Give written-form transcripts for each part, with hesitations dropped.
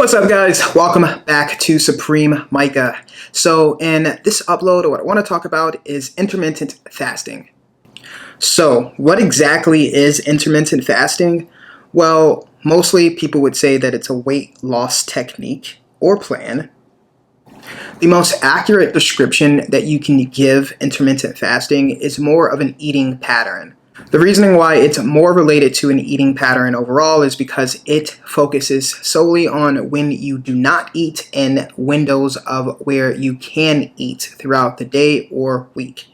What's up, guys? Welcome back to Supreme Micah. So in this upload, what I want to talk about is intermittent fasting. So what exactly is intermittent fasting? Well, mostly people would say that it's a weight loss technique or plan. The most accurate description that you can give intermittent fasting is more of an eating pattern. The reasoning why it's more related to an eating pattern overall is because it focuses solely on when you do not eat and windows of where you can eat throughout the day or week.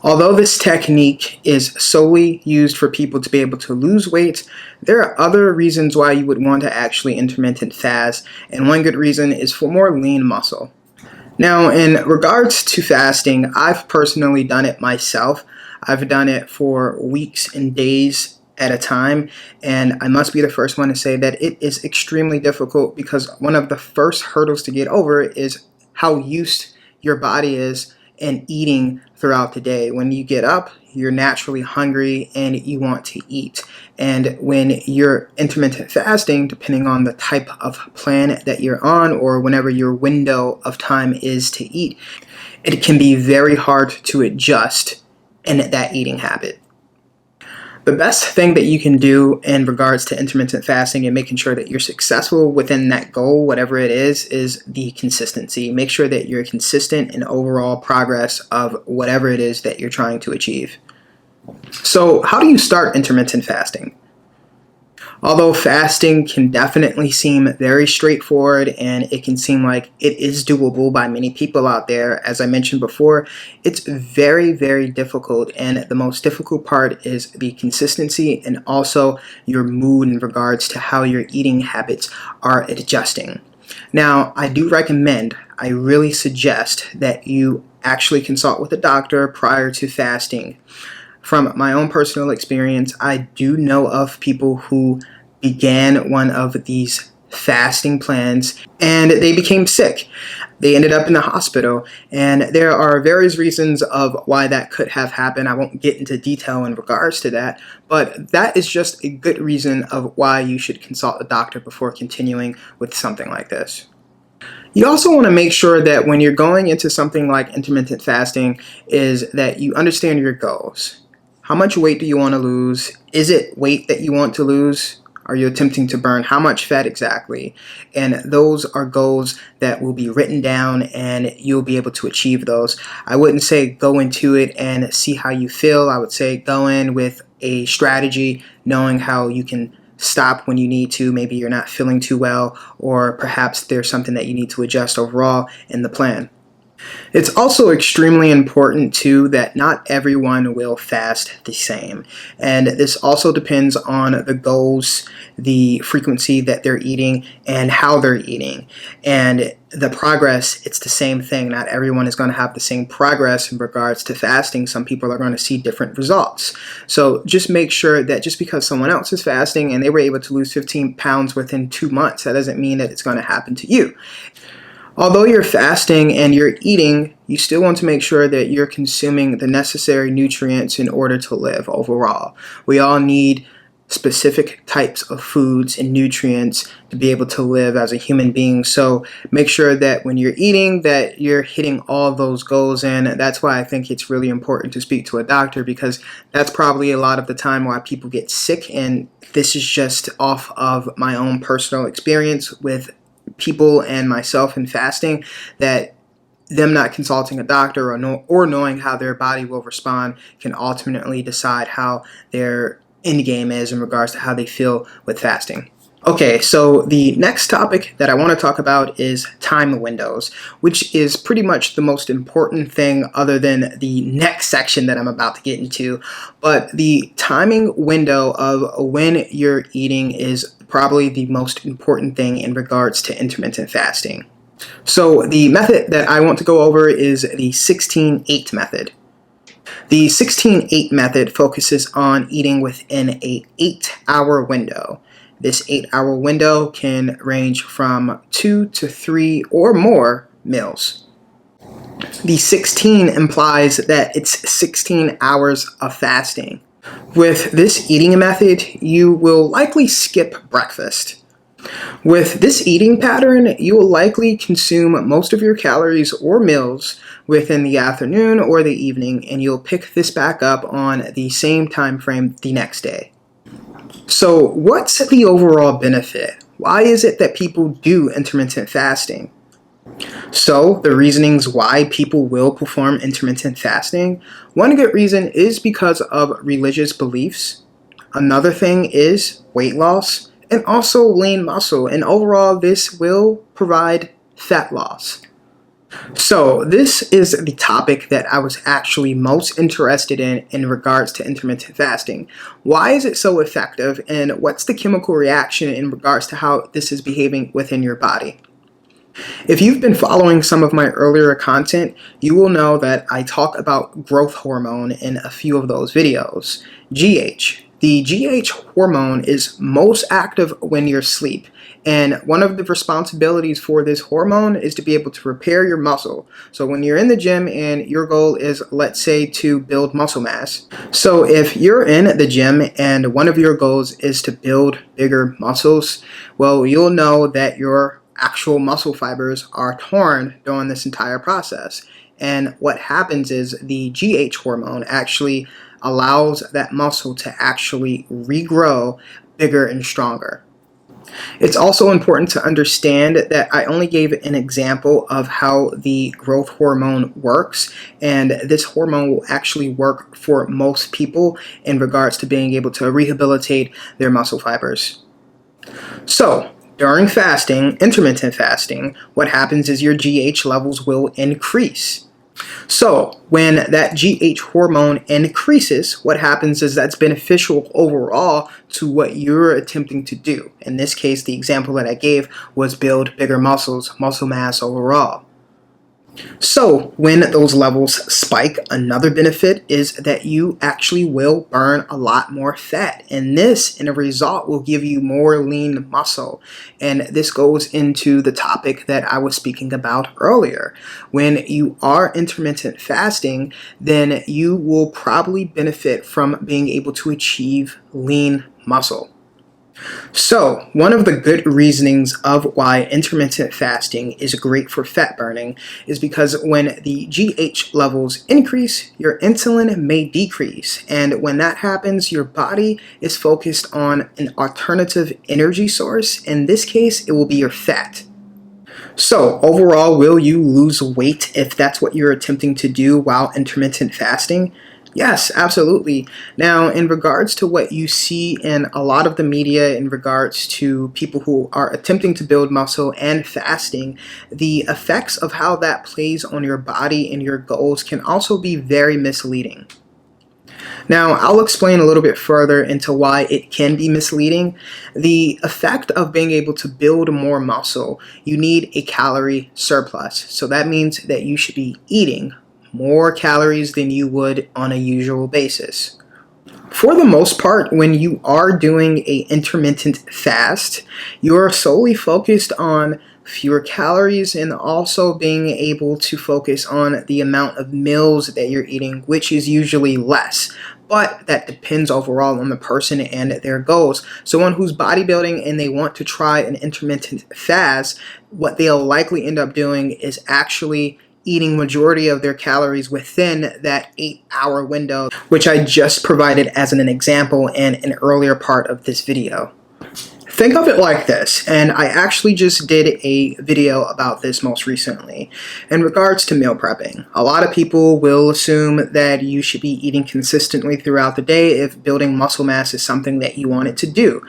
Although this technique is solely used for people to be able to lose weight, there are other reasons why you would want to actually intermittent fast, and one good reason is for more lean muscle. Now, in regards to fasting, I've personally done it myself. I've done it for weeks and days at a time, and I must be the first one to say that it is extremely difficult because one of the first hurdles to get over is how used your body is in eating throughout the day. When you get up, you're naturally hungry and you want to eat. And when you're intermittent fasting, depending on the type of plan that you're on or whenever your window of time is to eat, it can be very hard to adjust in that eating habit. The best thing that you can do in regards to intermittent fasting and making sure that you're successful within that goal, whatever it is the consistency. Make sure that you're consistent in overall progress of whatever it is that you're trying to achieve. So how do you start intermittent fasting? Although fasting can definitely seem very straightforward and it can seem like it is doable by many people out there, as I mentioned before, it's very, very difficult. And the most difficult part is the consistency and also your mood in regards to how your eating habits are adjusting. Now, I really suggest that you actually consult with a doctor prior to fasting. From my own personal experience, I do know of people who began one of these fasting plans and they became sick. They ended up in the hospital, and there are various reasons of why that could have happened. I won't get into detail in regards to that, but that is just a good reason of why you should consult a doctor before continuing with something like this. You also want to make sure that when you're going into something like intermittent fasting is that you understand your goals. How much weight do you want to lose? Is it weight that you want to lose? Are you attempting to burn how much fat exactly? And those are goals that will be written down and you'll be able to achieve those. I wouldn't say go into it and see how you feel. I would say go in with a strategy, knowing how you can stop when you need to. Maybe you're not feeling too well, or perhaps there's something that you need to adjust overall in the plan. It's also extremely important too that not everyone will fast the same, and this also depends on the goals, the frequency that they're eating, and how they're eating, and the progress. It's the same thing. Not everyone is going to have the same progress in regards to fasting. Some people are going to see different results. So just make sure that just because someone else is fasting and they were able to lose 15 pounds within 2 months, that doesn't mean that it's going to happen to you. Although you're fasting and you're eating, you still want to make sure that you're consuming the necessary nutrients in order to live overall. We all need specific types of foods and nutrients to be able to live as a human being. So make sure that when you're eating that you're hitting all those goals, and that's why I think it's really important to speak to a doctor, because that's probably a lot of the time why people get sick, and this is just off of my own personal experience with people and myself in fasting, that them not consulting a doctor or knowing how their body will respond can ultimately decide how their end game is in regards to how they feel with fasting. Okay, so the next topic that I want to talk about is time windows, which is pretty much the most important thing other than the next section that I'm about to get into. But the timing window of when you're eating is probably the most important thing in regards to intermittent fasting. So the method that I want to go over is the 16-8 method. The 16-8 method focuses on eating within an 8-hour window. This 8-hour window can range from 2 to 3 or more meals. The 16 implies that it's 16 hours of fasting. With this eating method, you will likely skip breakfast. With this eating pattern, you will likely consume most of your calories or meals within the afternoon or the evening, and you'll pick this back up on the same time frame the next day. So, what's the overall benefit? Why is it that people do intermittent fasting? So, the reasonings why people will perform intermittent fasting, one good reason is because of religious beliefs. Another thing is weight loss and also lean muscle, and overall this will provide fat loss. So this is the topic that I was actually most interested in regards to intermittent fasting. Why is it so effective, and what's the chemical reaction in regards to how this is behaving within your body? If you've been following some of my earlier content, you will know that I talk about growth hormone in a few of those videos. GH. The GH hormone is most active when you're asleep, and one of the responsibilities for this hormone is to be able to repair your muscle. So when you're in the gym and your goal is, let's say, to build muscle mass. So if you're in the gym and one of your goals is to build bigger muscles, well, you'll know that your actual muscle fibers are torn during this entire process. And what happens is the GH hormone actually allows that muscle to actually regrow bigger and stronger. It's also important to understand that I only gave an example of how the growth hormone works, and this hormone will actually work for most people in regards to being able to rehabilitate their muscle fibers. So, during fasting, intermittent fasting, what happens is your GH levels will increase. So, when that GH hormone increases, what happens is that's beneficial overall to what you're attempting to do. In this case, the example that I gave was build bigger muscles, muscle mass overall. So, when those levels spike, another benefit is that you actually will burn a lot more fat. And this, in a result, will give you more lean muscle. And this goes into the topic that I was speaking about earlier. When you are intermittent fasting, then you will probably benefit from being able to achieve lean muscle. So, one of the good reasonings of why intermittent fasting is great for fat burning is because when the GH levels increase, your insulin may decrease. And when that happens, your body is focused on an alternative energy source. In this case, it will be your fat. So, overall, will you lose weight if that's what you're attempting to do while intermittent fasting? Yes, absolutely. Now, in regards to what you see in a lot of the media in regards to people who are attempting to build muscle and fasting, the effects of how that plays on your body and your goals can also be very misleading. Now, I'll explain a little bit further into why it can be misleading. The effect of being able to build more muscle, you need a calorie surplus. So that means that you should be eating more calories than you would on a usual basis. For the most part, when you are doing an intermittent fast, you're solely focused on fewer calories and also being able to focus on the amount of meals that you're eating, which is usually less. But that depends overall on the person and their goals. Someone who's bodybuilding and they want to try an intermittent fast, what they'll likely end up doing is actually eating majority of their calories within that 8-hour window, which I just provided as an example in an earlier part of this video. Think of it like this, and I actually just did a video about this most recently. In regards to meal prepping, a lot of people will assume that you should be eating consistently throughout the day if building muscle mass is something that you wanted to do.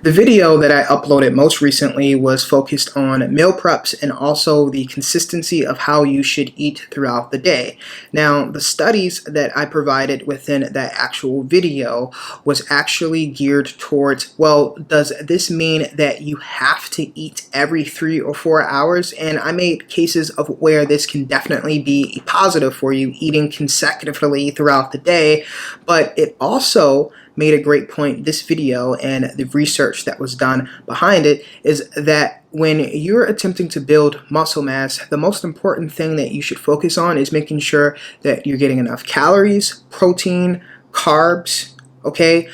The video that I uploaded most recently was focused on meal preps and also the consistency of how you should eat throughout the day. Now, the studies that I provided within that actual video was actually geared towards, well, does this mean that you have to eat every 3 or 4 hours? And I made cases of where this can definitely be positive for you, eating consecutively throughout the day, but it also made a great point. This video and the research that was done behind it is that when you're attempting to build muscle mass, the most important thing that you should focus on is making sure that you're getting enough calories, protein, carbs, okay?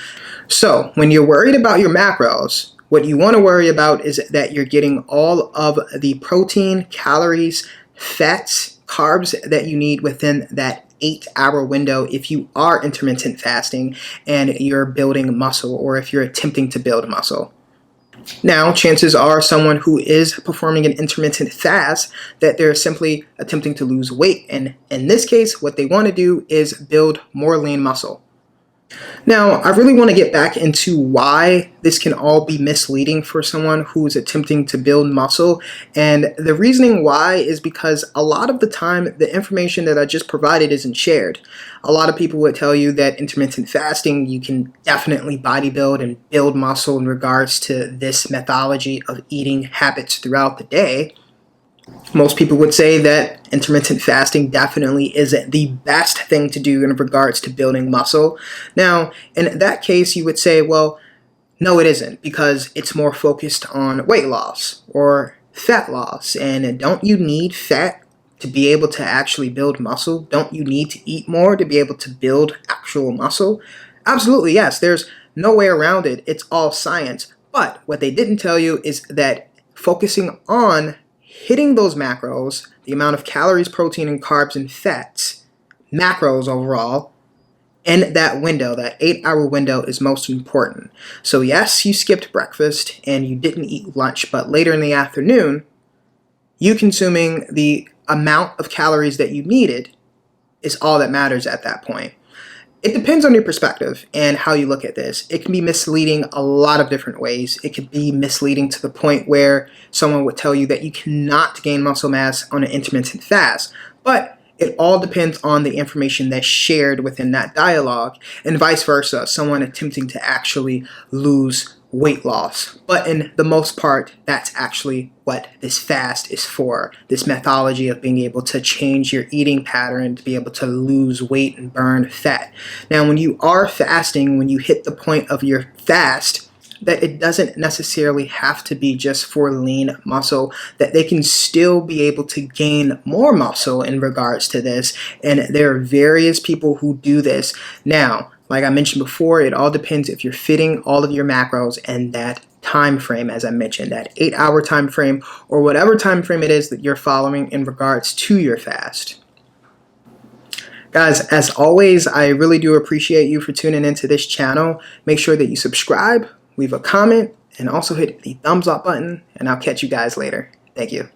So when you're worried about your macros, What you want to worry about is that you're getting all of the protein, calories, fats, carbs that you need within that 8-hour window if you are intermittent fasting and you're building muscle, or if you're attempting to build muscle. Now, chances are someone who is performing an intermittent fast that they're simply attempting to lose weight. And in this case, what they want to do is build more lean muscle. Now, I really want to get back into why this can all be misleading for someone who's attempting to build muscle. And the reasoning why is because a lot of the time, the information that I just provided isn't shared. A lot of people would tell you that intermittent fasting, you can definitely bodybuild and build muscle in regards to this methodology of eating habits throughout the day. Most people would say that intermittent fasting definitely isn't the best thing to do in regards to building muscle. Now, in that case, you would say, well, no, it isn't, because it's more focused on weight loss or fat loss. And don't you need fat to be able to actually build muscle? Don't you need to eat more to be able to build actual muscle? Absolutely, yes. There's no way around it. It's all science. But what they didn't tell you is that focusing on hitting those macros, the amount of calories, protein, and carbs and fats, macros overall, in that window, that 8-hour window, is most important. So yes, you skipped breakfast and you didn't eat lunch, but later in the afternoon, you consuming the amount of calories that you needed is all that matters at that point. It depends on your perspective and how you look at this. It can be misleading a lot of different ways. It could be misleading to the point where someone would tell you that you cannot gain muscle mass on an intermittent fast. But it all depends on the information that's shared within that dialogue, and vice versa, someone attempting to actually lose weight loss. But in the most part, that's actually what this fast is for. This methodology of being able to change your eating pattern to be able to lose weight and burn fat. Now, when you are fasting, when you hit the point of your fast, that it doesn't necessarily have to be just for lean muscle, that they can still be able to gain more muscle in regards to this. And there are various people who do this. Now, like I mentioned before, it all depends if you're fitting all of your macros and that time frame, as I mentioned, that 8-hour time frame, or whatever time frame it is that you're following in regards to your fast. Guys, as always, I really do appreciate you for tuning into this channel. Make sure that you subscribe, leave a comment, and also hit the thumbs up button, and I'll catch you guys later. Thank you.